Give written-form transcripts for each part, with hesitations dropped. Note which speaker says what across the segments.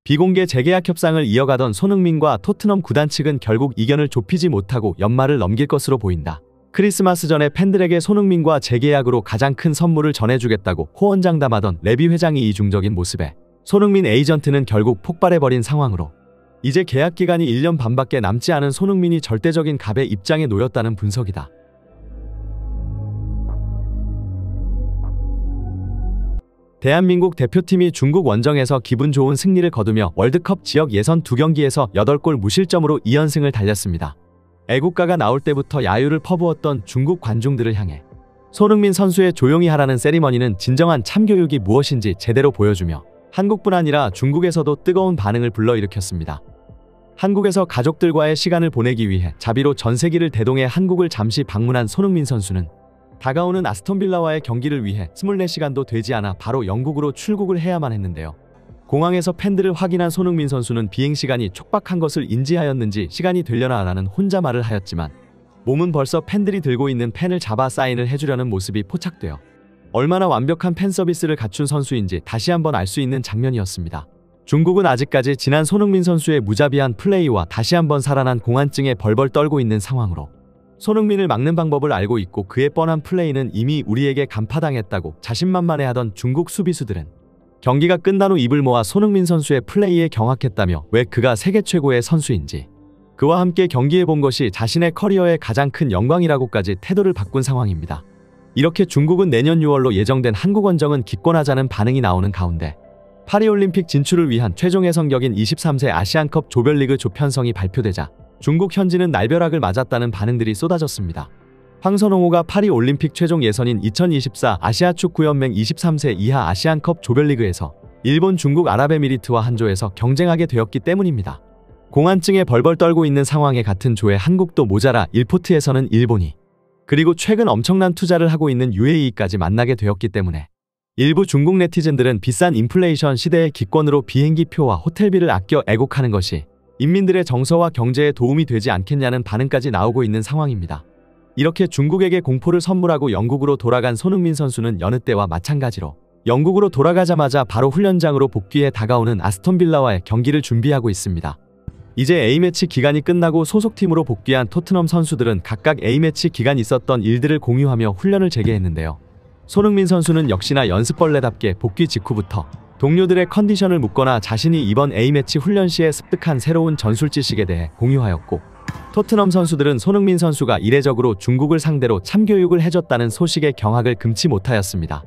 Speaker 1: 비공개 재계약 협상을 이어가던 손흥민과 토트넘 구단 측은 결국 이견을 좁히지 못하고 연말을 넘길 것으로 보인다. 크리스마스 전에 팬들에게 손흥민과 재계약으로 가장 큰 선물을 전해주겠다고 호언장담하던 레비 회장이 이중적인 모습에 손흥민 에이전트는 결국 폭발해버린 상황으로 이제 계약 기간이 1년 반밖에 남지 않은 손흥민이 절대적인 갑의 입장에 놓였다는 분석이다. 대한민국 대표팀이 중국 원정에서 기분 좋은 승리를 거두며 월드컵 지역 예선 2경기에서 8골 무실점으로 2연승을 달렸습니다. 애국가가 나올 때부터 야유를 퍼부었던 중국 관중들을 향해 손흥민 선수의 조용히 하라는 세리머니는 진정한 참교육이 무엇인지 제대로 보여주며 한국뿐 아니라 중국에서도 뜨거운 반응을 불러일으켰습니다. 한국에서 가족들과의 시간을 보내기 위해 자비로 전세기를 대동해 한국을 잠시 방문한 손흥민 선수는 다가오는 아스톤빌라와의 경기를 위해 24시간도 되지 않아 바로 영국으로 출국을 해야만 했는데요. 공항에서 팬들을 확인한 손흥민 선수는 비행시간이 촉박한 것을 인지하였는지 시간이 되려나 라는 혼잣말을 하였지만 몸은 벌써 팬들이 들고 있는 펜을 잡아 사인을 해주려는 모습이 포착되어 얼마나 완벽한 팬 서비스를 갖춘 선수인지 다시 한번 알 수 있는 장면이었습니다. 중국은 아직까지 지난 손흥민 선수의 무자비한 플레이와 다시 한번 살아난 공안증에 벌벌 떨고 있는 상황으로 손흥민을 막는 방법을 알고 있고 그의 뻔한 플레이는 이미 우리에게 간파당했다고 자신만만해하던 중국 수비수들은 경기가 끝난 후 입을 모아 손흥민 선수의 플레이에 경악했다며 왜 그가 세계 최고의 선수인지 그와 함께 경기해본 것이 자신의 커리어의 가장 큰 영광이라고까지 태도를 바꾼 상황입니다. 이렇게 중국은 내년 6월로 예정된 한국 원정은 기권하자는 반응이 나오는 가운데 파리올림픽 진출을 위한 최종 예선격인 23세 아시안컵 조별리그 조편성이 발표되자 중국 현지는 날벼락을 맞았다는 반응들이 쏟아졌습니다. 황선홍호가 파리올림픽 최종 예선인 2024 아시아축구연맹 23세 이하 아시안컵 조별리그에서 일본, 중국, 아랍에미리트와 한 조에서 경쟁하게 되었기 때문입니다. 공안증에 벌벌 떨고 있는 상황에 같은 조에 한국도 모자라 1포트에서는 일본이 그리고 최근 엄청난 투자를 하고 있는 UAE까지 만나게 되었기 때문에 일부 중국 네티즌들은 비싼 인플레이션 시대의 기권으로 비행기 표와 호텔비를 아껴 애국하는 것이 인민들의 정서와 경제에 도움이 되지 않겠냐는 반응까지 나오고 있는 상황입니다. 이렇게 중국에게 공포를 선물하고 영국으로 돌아간 손흥민 선수는 여느 때와 마찬가지로 영국으로 돌아가자마자 바로 훈련장으로 복귀해 다가오는 아스톤빌라와의 경기를 준비하고 있습니다. 이제 A매치 기간이 끝나고 소속팀으로 복귀한 토트넘 선수들은 각각 A매치 기간 있었던 일들을 공유하며 훈련을 재개했는데요. 손흥민 선수는 역시나 연습벌레답게 복귀 직후부터 동료들의 컨디션을 묻거나 자신이 이번 A매치 훈련 시에 습득한 새로운 전술지식에 대해 공유하였고 토트넘 선수들은 손흥민 선수가 이례적으로 중국을 상대로 참교육을 해줬다는 소식에 경악을 금치 못하였습니다.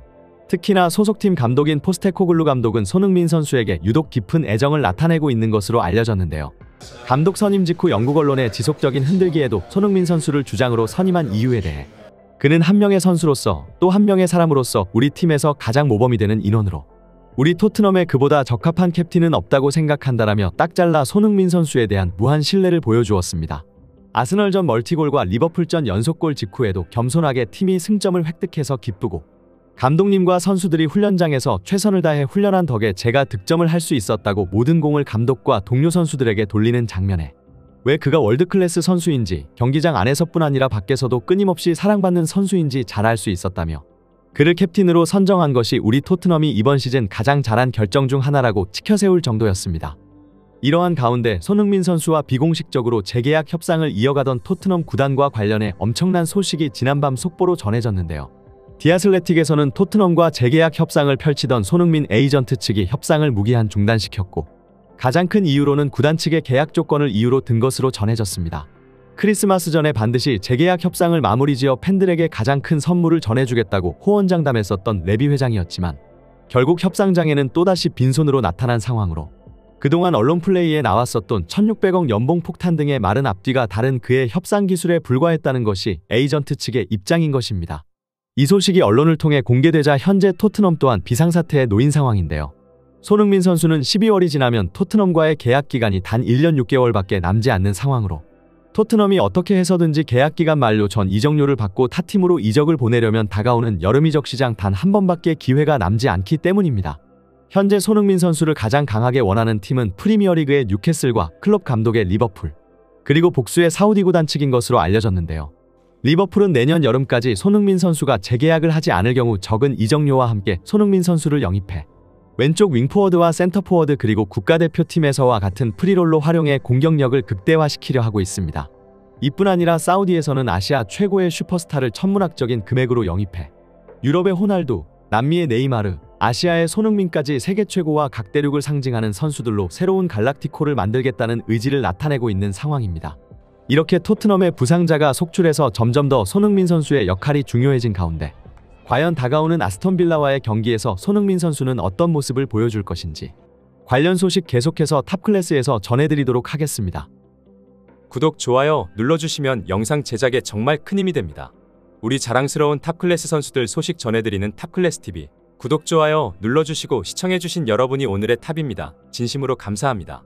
Speaker 1: 특히나 소속팀 감독인 포스테코글루 감독은 손흥민 선수에게 유독 깊은 애정을 나타내고 있는 것으로 알려졌는데요. 감독 선임 직후 영국 언론의 지속적인 흔들기에도 손흥민 선수를 주장으로 선임한 이유에 대해 그는 한 명의 선수로서 또 한 명의 사람으로서 우리 팀에서 가장 모범이 되는 인원으로 우리 토트넘에 그보다 적합한 캡틴은 없다고 생각한다라며 딱 잘라 손흥민 선수에 대한 무한 신뢰를 보여주었습니다. 아스널전 멀티골과 리버풀전 연속골 직후에도 겸손하게 팀이 승점을 획득해서 기쁘고 감독님과 선수들이 훈련장에서 최선을 다해 훈련한 덕에 제가 득점을 할 수 있었다고 모든 공을 감독과 동료 선수들에게 돌리는 장면에 왜 그가 월드클래스 선수인지 경기장 안에서뿐 아니라 밖에서도 끊임없이 사랑받는 선수인지 잘 알 수 있었다며 그를 캡틴으로 선정한 것이 우리 토트넘이 이번 시즌 가장 잘한 결정 중 하나라고 치켜세울 정도였습니다. 이러한 가운데 손흥민 선수와 비공식적으로 재계약 협상을 이어가던 토트넘 구단과 관련해 엄청난 소식이 지난밤 속보로 전해졌는데요. 디아슬레틱에서는 토트넘과 재계약 협상을 펼치던 손흥민 에이전트 측이 협상을 무기한 중단시켰고 가장 큰 이유로는 구단 측의 계약 조건을 이유로 든 것으로 전해졌습니다. 크리스마스 전에 반드시 재계약 협상을 마무리지어 팬들에게 가장 큰 선물을 전해주겠다고 호언장담했었던 레비 회장이었지만 결국 협상장에는 또다시 빈손으로 나타난 상황으로 그동안 언론 플레이에 나왔었던 1600억 연봉 폭탄 등의 말은 앞뒤가 다른 그의 협상 기술에 불과했다는 것이 에이전트 측의 입장인 것입니다. 이 소식이 언론을 통해 공개되자 현재 토트넘 또한 비상사태에 놓인 상황인데요. 손흥민 선수는 12월이 지나면 토트넘과의 계약 기간이 단 1년 6개월밖에 남지 않는 상황으로 토트넘이 어떻게 해서든지 계약기간 만료 전 이적료를 받고 타팀으로 이적을 보내려면 다가오는 여름 이적 시장 단 한 번밖에 기회가 남지 않기 때문입니다. 현재 손흥민 선수를 가장 강하게 원하는 팀은 프리미어리그의 뉴캐슬과 클롭 감독의 리버풀, 그리고 복수의 사우디 구단 측인 것으로 알려졌는데요. 리버풀은 내년 여름까지 손흥민 선수가 재계약을 하지 않을 경우 적은 이적료와 함께 손흥민 선수를 영입해 왼쪽 윙포워드와 센터포워드 그리고 국가대표팀에서와 같은 프리롤로 활용해 공격력을 극대화시키려 하고 있습니다. 이뿐 아니라 사우디에서는 아시아 최고의 슈퍼스타를 천문학적인 금액으로 영입해 유럽의 호날두, 남미의 네이마르, 아시아의 손흥민까지 세계 최고와 각 대륙을 상징하는 선수들로 새로운 갈락티코를 만들겠다는 의지를 나타내고 있는 상황입니다. 이렇게 토트넘의 부상자가 속출해서 점점 더 손흥민 선수의 역할이 중요해진 가운데 과연 다가오는 아스톤빌라와의 경기에서 손흥민 선수는 어떤 모습을 보여줄 것인지 관련 소식 계속해서 탑클래스에서 전해드리도록 하겠습니다.
Speaker 2: 구독, 좋아요 눌러주시면 영상 제작에 정말 큰 힘이 됩니다. 우리 자랑스러운 탑클래스 선수들 소식 전해드리는 탑클래스TV. 구독, 좋아요 눌러주시고 시청해주신 여러분이 오늘의 탑입니다. 진심으로 감사합니다.